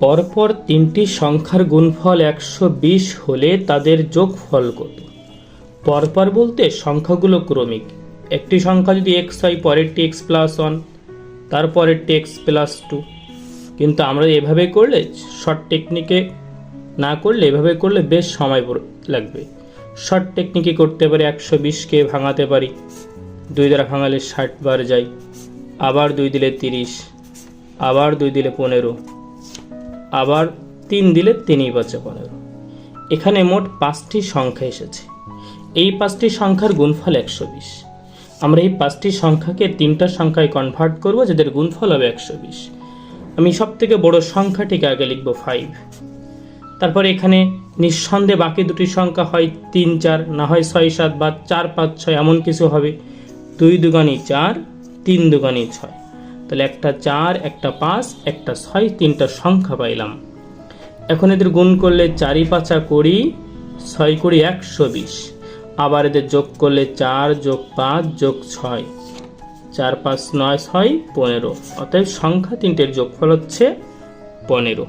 পরপর তিনটি সংখ্যার গুণফল 120 হলে তাদের যোগফল কত? পরপর বলতে সংখ্যাগুলো ক্রমিক। একটি সংখ্যা যদি x হয়, পরেরটি x+1, তারপরেরটি x+2। কিন্তু আমরা এভাবে করলে, শর্ট টেকনিকে না করলে, এভাবে করলে বেশ সময় লাগবে। শর্ট টেকনিকে করতে পারি, 120কে ভাঙাতে পারি, 2 দ্বারা ভাঙালে 60 বার যায়, আবার 2 দিলে 30, আবার 2 দিলে 15, আবার 3 দিলে 3ই 5 15। এখানে মোট 5টি সংখ্যা এসেছে। এই 5টি সংখ্যার গুণফল 120। আমরা এই 5টি সংখ্যাকে 3টা সংখ্যায় কনভার্ট করব, যাদের গুণফল হবে 120। আমি সব থেকে বড় সংখ্যাটিকে আগে লিখব 5। তারপর এখানে নিঃসন্দেহে বাকি দুটি সংখ্যা হয় 3 4, না হয় 6 7 বা 4 5 6, এমন কিছু হবে। 2 দুগুণে 4, 3 দুগুণে 6। তাহলে একটা 4, একটা 5, একটা 6, 3টা সংখ্যা পাইলাম। এখন এদের গুণ করলে 4 5 20, 6 20 120। আবার এদের যোগ করলে 4 + 5 + 6, 4 5 9 6 15। অতএব সংখ্যা তিনটের যোগফল হচ্ছে 15।